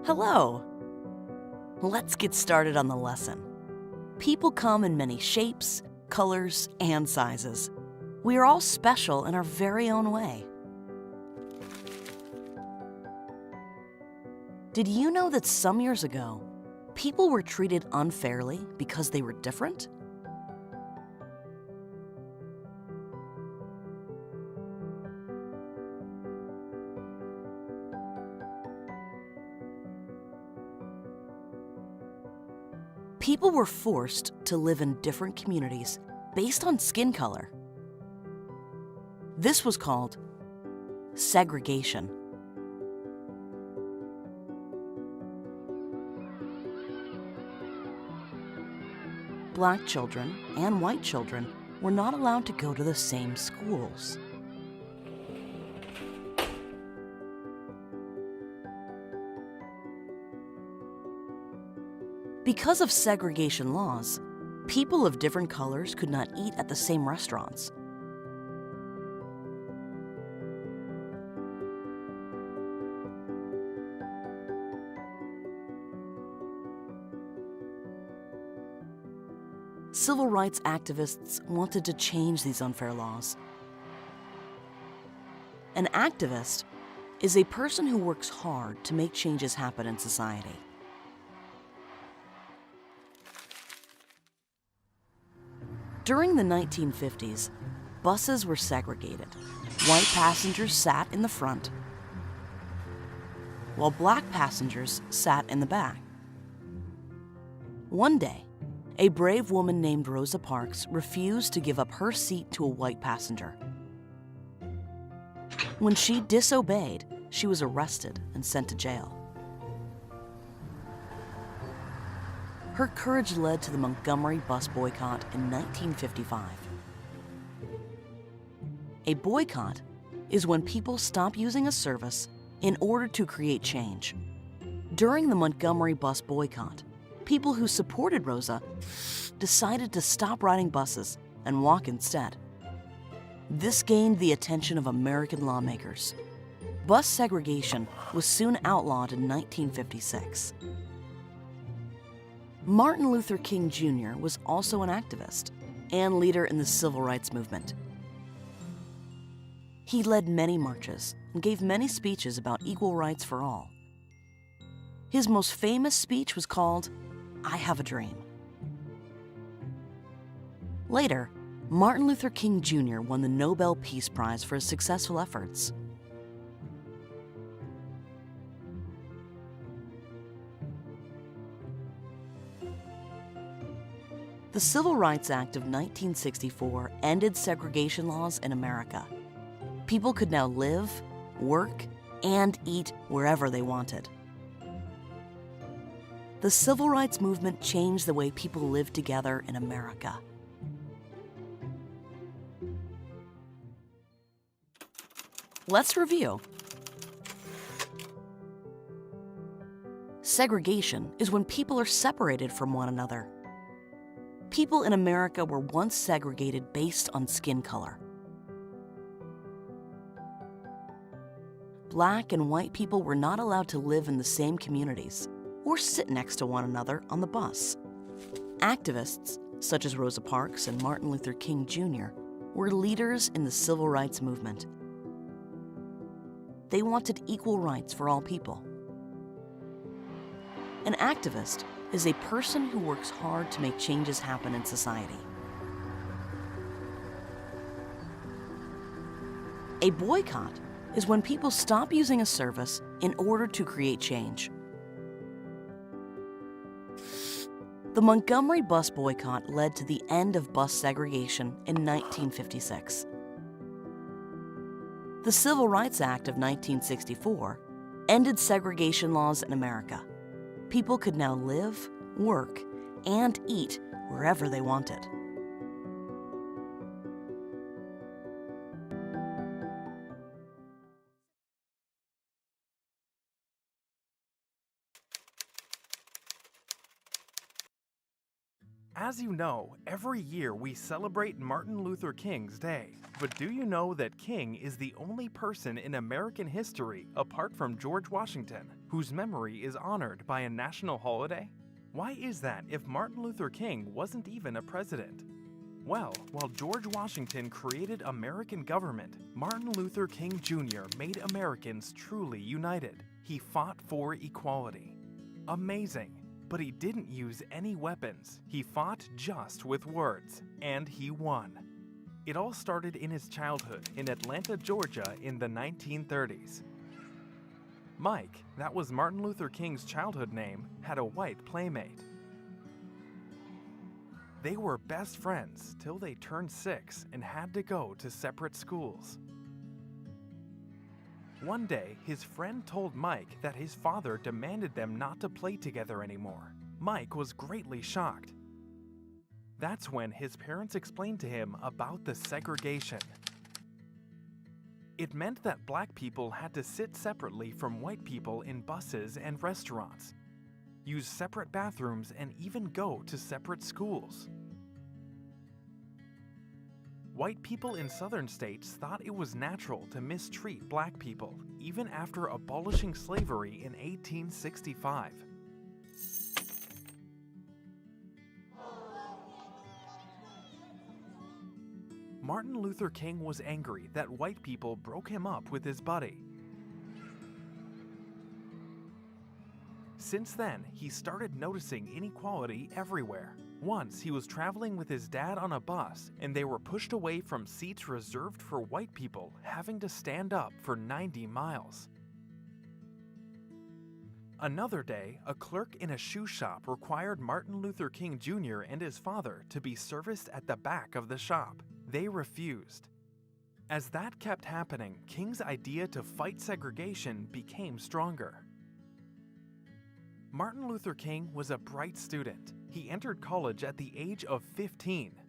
Hello! Let's get started on the lesson. People come in many shapes, colors, and sizes. We are all special in our very own way. Did you know that some years ago, people were treated unfairly because they were different? People were forced to live in different communities based on skin color. This was called segregation. Black children and white children were not allowed to go to the same schools. Because of segregation laws, people of different colors could not eat at the same restaurants. Civil rights activists wanted to change these unfair laws. An activist is a person who works hard to make changes happen in society. During the 1950s, buses were segregated. White passengers sat in the front, while black passengers sat in the back. One day, a brave woman named Rosa Parks refused to give up her seat to a white passenger. When she disobeyed, she was arrested and sent to jail. Her courage led to the Montgomery bus boycott in 1955. A boycott is when people stop using a service in order to create change. During the Montgomery bus boycott, people who supported Rosa decided to stop riding buses and walk instead. This gained the attention of American lawmakers. Bus segregation was soon outlawed in 1956. Martin Luther King Jr. was also an activist and leader in the civil rights movement. He led many marches and gave many speeches about equal rights for all. His most famous speech was called, "I Have a Dream." Later, Martin Luther King Jr. won the Nobel Peace Prize for his successful efforts. The Civil Rights Act of 1964 ended segregation laws in America. People could now live, work, and eat wherever they wanted. The civil rights movement changed the way people live together in America. Let's review. Segregation is when people are separated from one another. People in America were once segregated based on skin color. Black and white people were not allowed to live in the same communities or sit next to one another on the bus. Activists, such as Rosa Parks and Martin Luther King Jr., were leaders in the civil rights movement. They wanted equal rights for all people. An activist is a person who works hard to make changes happen in society. A boycott is when people stop using a service in order to create change. The Montgomery bus boycott led to the end of bus segregation in 1956. The Civil Rights Act of 1964 ended segregation laws in America. People could now live, work, and eat wherever they wanted. As you know, every year we celebrate Martin Luther King's Day. But do you know that King is the only person in American history, apart from George Washington, whose memory is honored by a national holiday? Why is that if Martin Luther King wasn't even a president? Well, while George Washington created American government, Martin Luther King Jr. made Americans truly united. He fought for equality. Amazing. But he didn't use any weapons. He fought just with words, and he won. It all started in his childhood in Atlanta, Georgia in the 1930s. Mike, that was Martin Luther King's childhood name, had a white playmate. They were best friends till they turned 6 and had to go to separate schools. One day, his friend told Mike that his father demanded them not to play together anymore. Mike was greatly shocked. That's when his parents explained to him about the segregation. It meant that black people had to sit separately from white people in buses and restaurants, use separate bathrooms, and even go to separate schools. White people in southern states thought it was natural to mistreat black people, even after abolishing slavery in 1865. Martin Luther King was angry that white people broke him up with his buddy. Since then, he started noticing inequality everywhere. Once, he was traveling with his dad on a bus, and they were pushed away from seats reserved for white people, having to stand up for 90 miles. Another day, a clerk in a shoe shop required Martin Luther King Jr. and his father to be serviced at the back of the shop. They refused. As that kept happening, King's idea to fight segregation became stronger. Martin Luther King was a bright student. He entered college at the age of 15.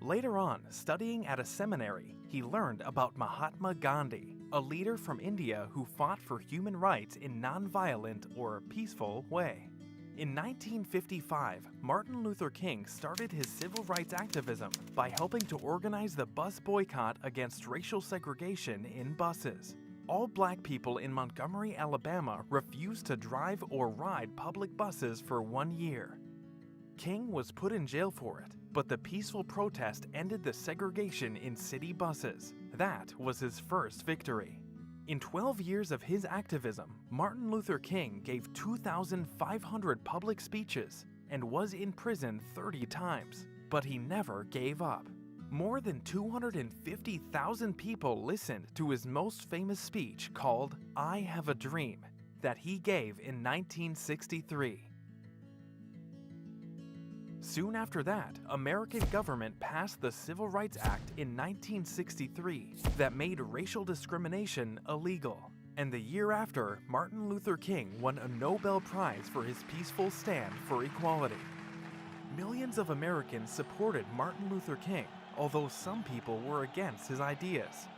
Later on, studying at a seminary, he learned about Mahatma Gandhi, a leader from India who fought for human rights in nonviolent or peaceful way. In 1955, Martin Luther King started his civil rights activism by helping to organize the bus boycott against racial segregation in buses. All black people in Montgomery, Alabama refused to drive or ride public buses for 1 year. King was put in jail for it, but the peaceful protest ended the segregation in city buses. That was his first victory. In 12 years of his activism, Martin Luther King gave 2,500 public speeches and was in prison 30 times, but he never gave up. More than 250,000 people listened to his most famous speech called "I Have a Dream" that he gave in 1963. Soon after that, American government passed the Civil Rights Act in 1963 that made racial discrimination illegal. And the year after, Martin Luther King won a Nobel Prize for his peaceful stand for equality. Millions of Americans supported Martin Luther King, although some people were against his ideas.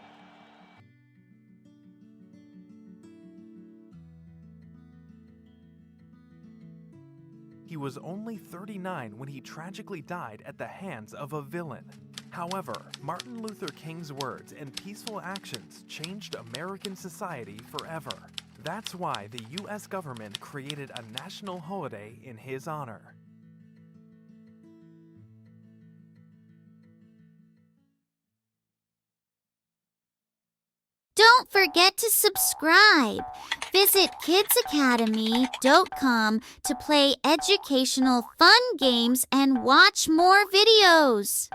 He was only 39 when he tragically died at the hands of a villain. However, Martin Luther King's words and peaceful actions changed American society forever. That's why the US government created a national holiday in his honor. Don't forget to subscribe. Visit kidsacademy.com to play educational fun games and watch more videos.